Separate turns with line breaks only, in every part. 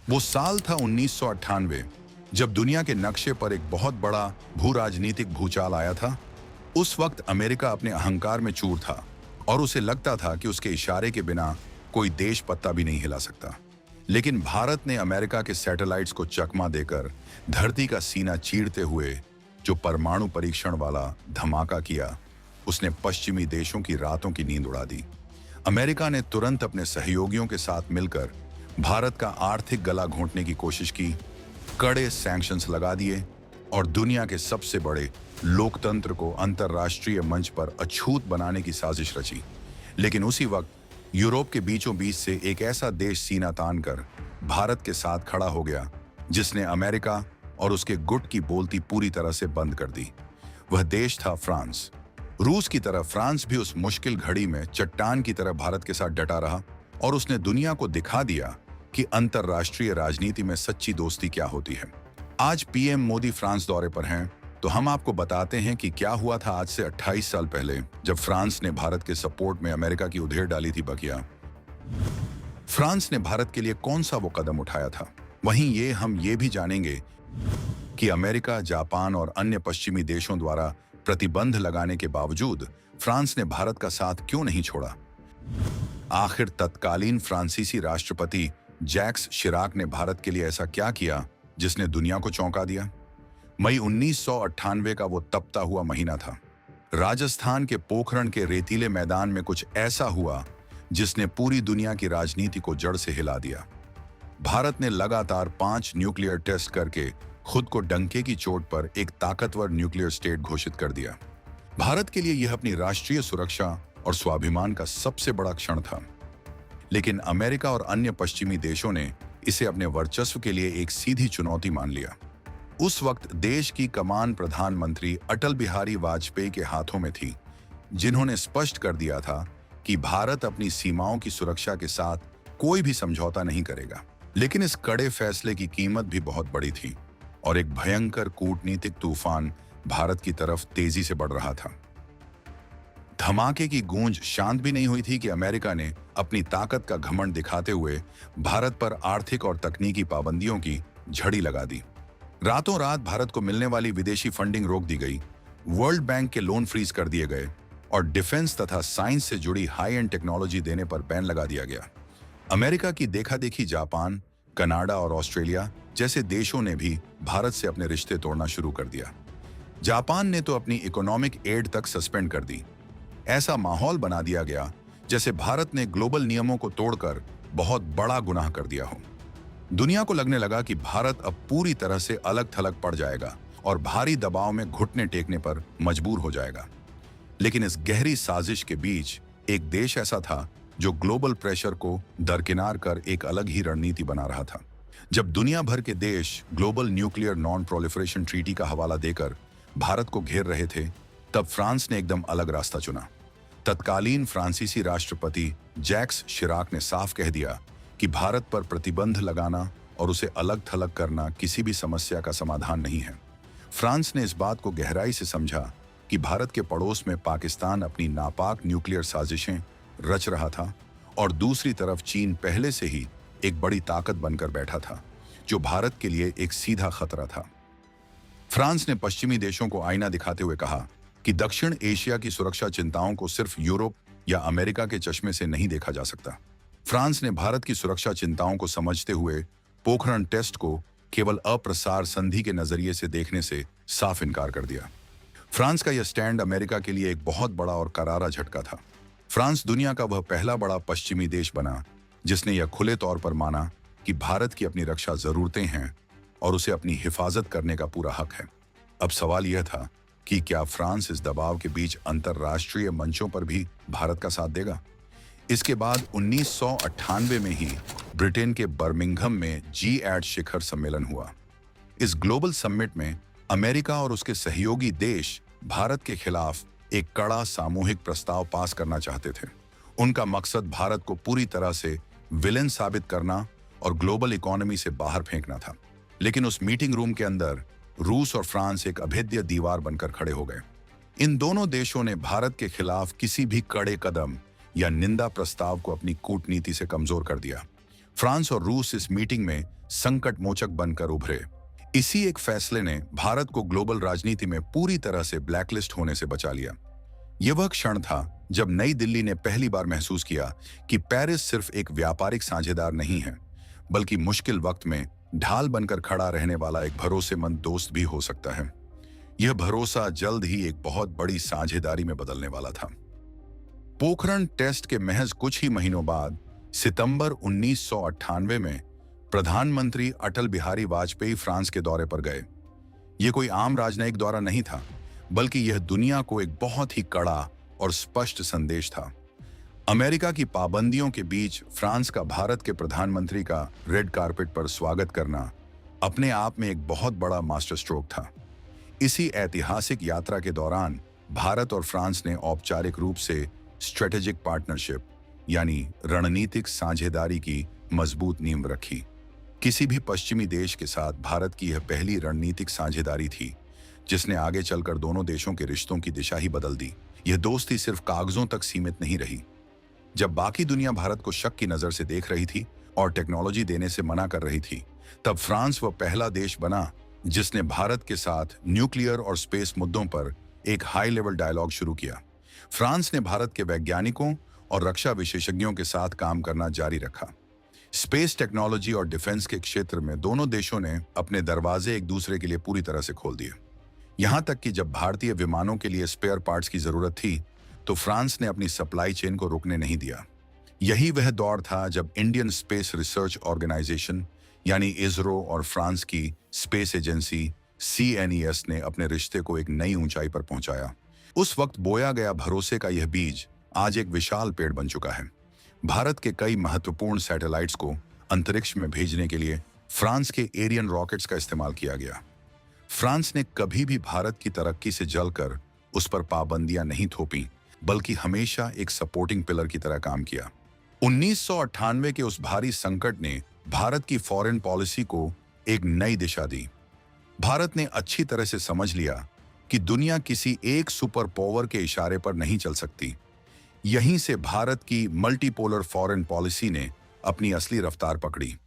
वो साल था 1998, जब दुनिया के नक्शे पर एक बहुत बड़ा भू राजनीतिक भूचाल आया था। उस वक्त अमेरिका अपने अहंकार में चूर था और उसे लगता था कि उसके इशारे के बिना कोई देश पत्ता भी नहीं हिला सकता। लेकिन भारत ने अमेरिका के सैटेलाइट्स को चकमा देकर धरती का सीना चीरते हुए जो परमाणु परीक्षण वाला धमाका किया, उसने पश्चिमी देशों की रातों की नींद उड़ा दी। अमेरिका ने तुरंत अपने सहयोगियों के साथ मिलकर भारत का आर्थिक गला घोंटने की कोशिश की, कड़े सैंक्शंस लगा दिए और दुनिया के सबसे बड़े लोकतंत्र को अंतर्राष्ट्रीय मंच पर अछूत बनाने की साजिश रची। लेकिन उसी वक्त यूरोप के बीचों बीच से एक ऐसा देश सीना तान कर भारत के साथ खड़ा हो गया, जिसने अमेरिका और उसके गुट की बोलती पूरी तरह से बंद कर दी। वह देश था फ्रांस। रूस की तरह फ्रांस भी उस मुश्किल घड़ी में चट्टान की तरह भारत के साथ डटा रहा और उसने दुनिया को दिखा दिया कि अंतर्राष्ट्रीय राजनीति में सच्ची दोस्ती क्या होती है। आज पीएम मोदी फ्रांस दौरे पर हैं, तो हम आपको बताते हैं कि क्या हुआ था आज से 28 साल पहले, जब फ्रांस ने भारत के सपोर्ट में अमेरिका की उधेड़ डाली थी बकिया। फ्रांस ने भारत के लिए कौन सा वो कदम उठाया था। वहीं हम ये भी जानेंगे कि अमेरिका, जापान और अन्य पश्चिमी देशों द्वारा प्रतिबंध लगाने के बावजूद फ्रांस ने भारत का साथ क्यों नहीं छोड़ा। आखिर तत्कालीन फ्रांसीसी राष्ट्रपति जैक्स शिराक ने भारत के लिए ऐसा क्या किया जिसने दुनिया को चौंका दिया। मई 1998 का वो तपता हुआ महीना था। राजस्थान के पोखरण के रेतीले मैदान में कुछ ऐसा हुआ जिसने पूरी दुनिया की राजनीति को जड़ से हिला दिया। भारत ने लगातार 5 न्यूक्लियर टेस्ट करके खुद को डंके की चोट पर एक ताकतवर न्यूक्लियर स्टेट घोषित कर दिया। भारत के लिए यह अपनी राष्ट्रीय सुरक्षा और स्वाभिमान का सबसे बड़ा क्षण था। लेकिन अमेरिका और अन्य पश्चिमी देशों ने इसे अपने वर्चस्व के लिए एक सीधी चुनौती मान लिया। उस वक्त देश की कमान प्रधानमंत्री अटल बिहारी वाजपेयी के हाथों में थी, जिन्होंने स्पष्ट कर दिया था कि भारत अपनी सीमाओं की सुरक्षा के साथ कोई भी समझौता नहीं करेगा। लेकिन इस कड़े फैसले की कीमत भी बहुत बड़ी थी और एक भयंकर कूटनीतिक तूफान भारत की तरफ तेजी से बढ़ रहा था। धमाके की गूंज शांत भी नहीं हुई थी कि अमेरिका ने अपनी ताकत का घमंड दिखाते हुए भारत पर आर्थिक और तकनीकी पाबंदियों की झड़ी लगा दी। रातों रात भारत को मिलने वाली विदेशी फंडिंग रोक दी गई, वर्ल्ड बैंक के लोन फ्रीज कर दिए गए और डिफेंस तथा साइंस से जुड़ी हाई एंड टेक्नोलॉजी देने पर बैन लगा दिया गया। अमेरिका की देखा देखी जापान, कनाडा और ऑस्ट्रेलिया जैसे देशों ने भी भारत से अपने रिश्ते तोड़ना शुरू कर दिया। जापान ने तो अपनी इकोनॉमिक एड तक सस्पेंड कर दी। ऐसा माहौल बना दिया गया जैसे भारत ने ग्लोबल नियमों को तोड़कर बहुत बड़ा गुनाह कर दिया हो। दुनिया को लगने लगा कि भारत अब पूरी तरह से अलग थलग पड़ जाएगा और भारी दबाव में घुटने टेकने पर मजबूर हो जाएगा। लेकिन इस गहरी साजिश के बीच एक देश ऐसा था जो ग्लोबल प्रेशर को दरकिनार कर एक अलग ही रणनीति बना रहा था। जब दुनिया भर के देश global nuclear non proliferation treaty का हवाला देकर भारत को घेर रहे थे, तब फ्रांस ने एकदम अलग रास्ता चुना। तत्कालीन फ्रांसीसी राष्ट्रपति जैक्स शिराक ने साफ कह दिया कि भारत पर प्रतिबंध लगाना और उसे अलग थलग करना किसी भी समस्या का समाधान नहीं है। फ्रांस ने इस बात को गहराई से समझा कि भारत के पड़ोस में पाकिस्तान अपनी नापाक न्यूक्लियर साजिशें रच रहा था और दूसरी तरफ चीन पहले से ही एक बड़ी ताकत बनकर बैठा था, जो भारत के लिए एक सीधा खतरा था। फ्रांस ने पश्चिमी देशों को आईना दिखाते हुए कहा कि दक्षिण एशिया की सुरक्षा चिंताओं को सिर्फ यूरोप या अमेरिका के चश्मे से नहीं देखा जा सकता। फ्रांस ने भारत की सुरक्षा चिंताओं को समझते हुए पोखरण टेस्ट को केवल अप्रसार संधि के नजरिए से देखने से साफ इनकार कर दिया। फ्रांस का यह स्टैंड अमेरिका के लिए एक बहुत बड़ा और करारा झटका था। फ्रांस दुनिया का वह पहला बड़ा पश्चिमी देश बना जिसने यह खुले तौर पर माना कि भारत की अपनी रक्षा जरूरतें हैं और उसे अपनी हिफाजत करने का पूरा हक है। अब सवाल यह था कि क्या फ्रांस इस दबाव के बीच अंतर्राष्ट्रीय मंचों पर भी भारत का साथ देगा। इसके बाद 1998 में ही ब्रिटेन के बर्मिंघम में G8 शिखर सम्मेलन हुआ। इस ग्लोबल समिट में अमेरिका और उसके सहयोगी देश भारत के खिलाफ एक कड़ा सामूहिक प्रस्ताव पास करना चाहते थे। उनका मकसद भारत को पूरी तरह से विलेन साबित करना और ग्लोबल इकोनॉमी से बाहर फेंकना था। लेकिन उस मीटिंग रूम के अंदर रूस और फ्रांस एक अभेद्य दीवार बनकर खड़े हो गए। इन दोनों देशों ने भारत के खिलाफ किसी भी कड़े कदम या निंदा प्रस्ताव को अपनी कूटनीति से कमजोर कर दिया। फ्रांस और रूस इस मीटिंग में संकट मोचक बनकर उभरे। इसी एक फैसले ने भारत को ग्लोबल राजनीति में पूरी तरह से ब्लैकलिस्ट होने से बचा लिया। यह वह क्षण था जब नई दिल्ली ने पहली बार महसूस किया कि पेरिस सिर्फ एक व्यापारिक साझेदार नहीं है, बल्कि मुश्किल वक्त में ढाल बनकर खड़ा रहने वाला एक भरोसेमंद दोस्त भी हो सकता है। यह भरोसा जल्द ही एक बहुत बड़ी साझेदारी में बदलने वाला था। पोखरण टेस्ट के महज कुछ ही महीनों बाद सितंबर 1998 में प्रधानमंत्री अटल बिहारी वाजपेयी फ्रांस के दौरे पर गए। यह कोई आम राजनयिक दौरा नहीं था, बल्कि यह दुनिया को एक बहुत ही कड़ा और स्पष्ट संदेश था। अमेरिका की पाबंदियों के बीच फ्रांस का भारत के प्रधानमंत्री का रेड कारपेट पर स्वागत करना अपने आप में एक बहुत बड़ा मास्टर स्ट्रोक था। इसी ऐतिहासिक यात्रा के दौरान भारत और फ्रांस ने औपचारिक रूप से स्ट्रेटेजिक पार्टनरशिप यानी रणनीतिक साझेदारी की मजबूत नींव रखी। किसी भी पश्चिमी देश के साथ भारत की यह पहली रणनीतिक साझेदारी थी जिसने आगे चलकर दोनों देशों के रिश्तों की दिशा ही बदल दी। यह दोस्ती सिर्फ कागजों तक सीमित नहीं रही। जब बाकी दुनिया भारत को शक की नजर से देख रही थी और टेक्नोलॉजी देने से मना कर रही थी, तब फ्रांस वह पहला देश बना जिसने भारत के साथ न्यूक्लियर और स्पेस मुद्दों पर एक हाई लेवल डायलॉग शुरू किया। फ्रांस ने भारत के वैज्ञानिकों और रक्षा विशेषज्ञों के साथ काम करना जारी रखा। स्पेस टेक्नोलॉजी और डिफेंस के क्षेत्र में दोनों देशों ने अपने दरवाजे एक दूसरे के लिए पूरी तरह से खोल दिए। यहां तक कि जब भारतीय विमानों के लिए स्पेयर पार्ट्स की जरूरत थी, तो फ्रांस ने अपनी सप्लाई चेन को रुकने नहीं दिया। यही वह दौर था जब इंडियन स्पेस रिसर्च ऑर्गेनाइजेशन यानी इसरो और फ्रांस की स्पेस एजेंसी CNES ने अपने रिश्ते को एक नई ऊंचाई पर पहुंचाया। उस वक्त बोया गया भरोसे का यह बीज आज एक विशाल पेड़ बन चुका है। भारत के कई महत्वपूर्ण सैटेलाइट्स को अंतरिक्ष में भेजने के लिए फ्रांस के एरियन रॉकेट्स का इस्तेमाल किया गया। फ्रांस ने कभी भी भारत की तरक्की से जलकर उस पर पाबंदियां नहीं थोपी, बल्कि हमेशा एक सपोर्टिंग पिलर की तरह काम किया। 1998 के उस भारी संकट ने भारत की फॉरेन पॉलिसी को एक नई दिशा दी। भारत ने अच्छी तरह से समझ लिया कि दुनिया किसी एक सुपर पावर के इशारे पर नहीं चल सकती। यहीं से भारत की मल्टीपोलर फॉरेन पॉलिसी ने अपनी असली रफ्तार पकड़ी।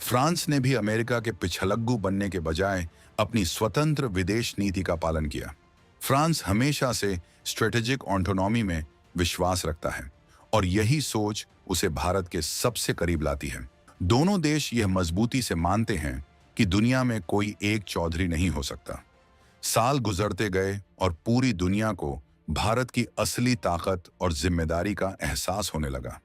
फ्रांस ने भी अमेरिका के पिछलग्गू बनने के बजाय अपनी स्वतंत्र विदेश नीति का पालन किया। फ्रांस हमेशा से स्ट्रेटेजिक ऑटोनॉमी में विश्वास रखता है और यही सोच उसे भारत के सबसे करीब लाती है। दोनों देश यह मजबूती से मानते हैं कि दुनिया में कोई एक चौधरी नहीं हो सकता। साल गुजरते गए और पूरी दुनिया को भारत की असली ताकत और जिम्मेदारी का एहसास होने लगा।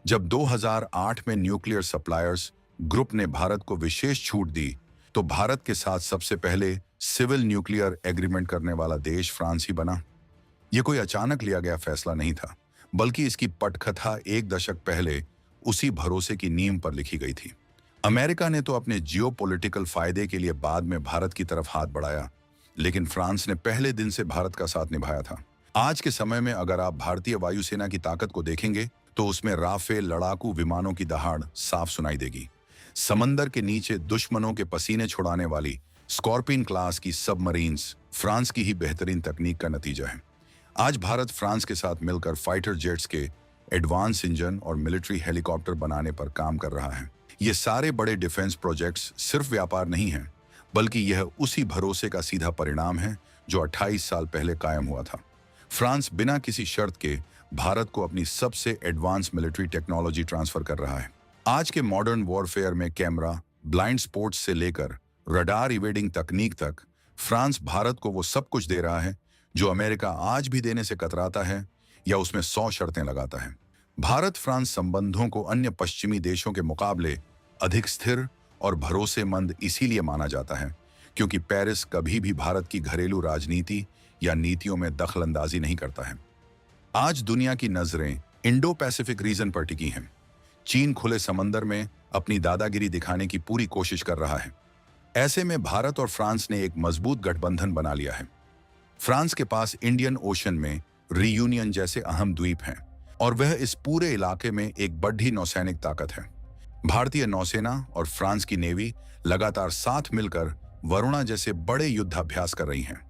जब 2008 में न्यूक्लियर सप्लायर्स ग्रुप ने भारत को विशेष छूट दी, तो भारत के साथ सबसे पहले सिविल न्यूक्लियर एग्रीमेंट करने वाला देश फ्रांस ही बना। यह कोई अचानक लिया गया फैसला नहीं था, बल्कि इसकी पटकथा एक दशक पहले उसी भरोसे की नींव पर लिखी गई थी। अमेरिका ने तो अपने जियोपॉलिटिकल फायदे के लिए बाद में भारत की तरफ हाथ बढ़ाया, लेकिन फ्रांस ने पहले दिन से भारत का साथ निभाया था। आज के समय में अगर आप भारतीय वायुसेना की ताकत को देखेंगे, तो उसमें राफेल लड़ाकू विमानों की दहाड़ साफ सुनाई देगी। समंदर के नीचे दुश्मनों के पसीने छुड़ाने वाली स्कॉर्पियन क्लास की सबमरीन्स फ्रांस की ही बेहतरीन तकनीक का नतीजा है। आज भारत फ्रांस के साथ मिलकर फाइटर जेट्स के एडवांस इंजन और मिलिट्री हेलीकॉप्टर बनाने पर काम कर रहा है। ये सारे बड़े डिफेंस प्रोजेक्ट्स सिर्फ व्यापार नहीं हैं, बल्कि यह उसी भरोसे का सीधा परिणाम है जो 28 साल पहले कायम हुआ था। फ्रांस बिना किसी शर्त के भारत को अपनी सबसे एडवांस मिलिट्री टेक्नोलॉजी ट्रांसफर कर रहा है। आज के मॉडर्न वॉरफेयर में कैमरा, ब्लाइंड स्पॉट्स से लेकर रडार इवेडिंग तकनीक तक फ्रांस भारत को वो सब कुछ दे रहा है जो अमेरिका आज भी देने से कतराता है या उसमें 100 शर्तें लगाता है। भारत फ्रांस संबंधों को अन्य पश्चिमी देशों के मुकाबले अधिक स्थिर और भरोसेमंद इसीलिए माना जाता है क्योंकि पेरिस कभी भी भारत की घरेलू राजनीति या नीतियों में दखलंदाजी नहीं करता है। आज दुनिया की नजरें इंडो पैसिफिक रीजन पर टिकी हैं। चीन खुले समंदर में अपनी दादागिरी दिखाने की पूरी कोशिश कर रहा है। ऐसे में भारत और फ्रांस ने एक मजबूत गठबंधन बना लिया है। फ्रांस के पास इंडियन ओशन में रियूनियन जैसे अहम द्वीप हैं और वह इस पूरे इलाके में एक बड़ी नौसैनिक ताकत है। भारतीय नौसेना और फ्रांस की नेवी लगातार साथ मिलकर वरुणा जैसे बड़े युद्धाभ्यास कर रही हैं।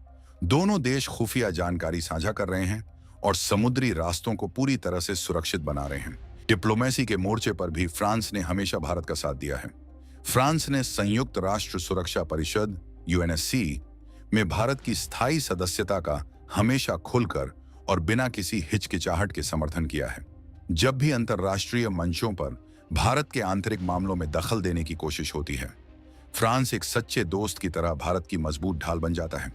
दोनों देश खुफिया जानकारी साझा कर रहे हैं और समुद्री रास्तों को पूरी तरह से सुरक्षित बना रहे हैं। डिप्लोमेसी के मोर्चे पर भी फ्रांस ने हमेशा भारत का साथ दिया है। फ्रांस ने संयुक्त राष्ट्र सुरक्षा परिषद यूएनएससी में भारत की स्थायी सदस्यता का हमेशा खुलकर और बिना किसी हिचकिचाहट के समर्थन किया है। जब भी अंतर्राष्ट्रीय मंचों पर भारत के आंतरिक मामलों में दखल देने की कोशिश होती है, फ्रांस एक सच्चे दोस्त की तरह भारत की मजबूत ढाल बन जाता है।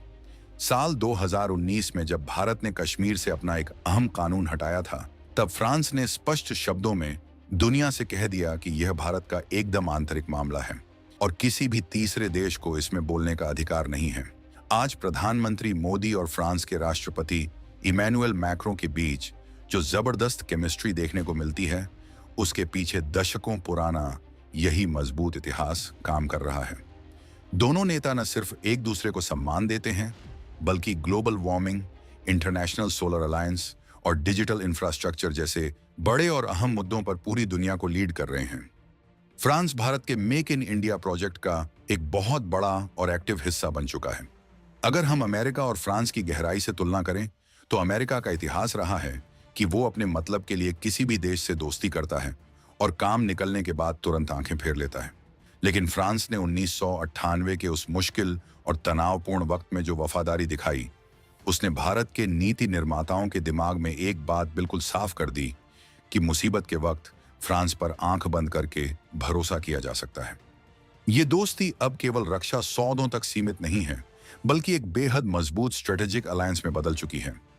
साल 2019 में जब भारत ने कश्मीर से अपना एक अहम कानून हटाया था, तब फ्रांस ने स्पष्ट शब्दों में दुनिया से कह दिया कि यह भारत का एकदम आंतरिक मामला है और किसी भी तीसरे देश को इसमें बोलने का अधिकार नहीं है। आज प्रधानमंत्री मोदी और फ्रांस के राष्ट्रपति इमैनुअल मैक्रों के बीच जो जबरदस्त केमिस्ट्री देखने को मिलती है, उसके पीछे दशकों पुराना यही मजबूत इतिहास काम कर रहा है। दोनों नेता न सिर्फ एक दूसरे को सम्मान देते हैं, बल्कि global warming, international solar alliance और डिजिटल इंफ्रास्ट्रक्चर जैसे बड़े और अहम मुद्दों पर पूरी दुनिया को लीड कर रहे हैं। फ्रांस भारत के मेक इन इंडिया प्रोजेक्ट का एक बहुत बड़ा और एक्टिव हिस्सा बन चुका है। अगर हम अमेरिका और फ्रांस की गहराई से तुलना करें, तो अमेरिका का इतिहास रहा है कि वो अपने मतलब के लिए किसी भी देश से दोस्ती करता है और काम निकलने के बाद तुरंत आंखें फेर लेता है। लेकिन फ्रांस ने 1998 के उस मुश्किल और तनावपूर्ण वक्त में जो वफादारी दिखाई, उसने भारत के नीति निर्माताओं के दिमाग में एक बात बिल्कुल साफ कर दी कि मुसीबत के वक्त फ्रांस पर आंख बंद करके भरोसा किया जा सकता है। ये दोस्ती अब केवल रक्षा सौदों तक सीमित नहीं है, बल्कि एक बेहद मजबूत स्ट्रेटेजिक अलायंस में बदल चुकी है।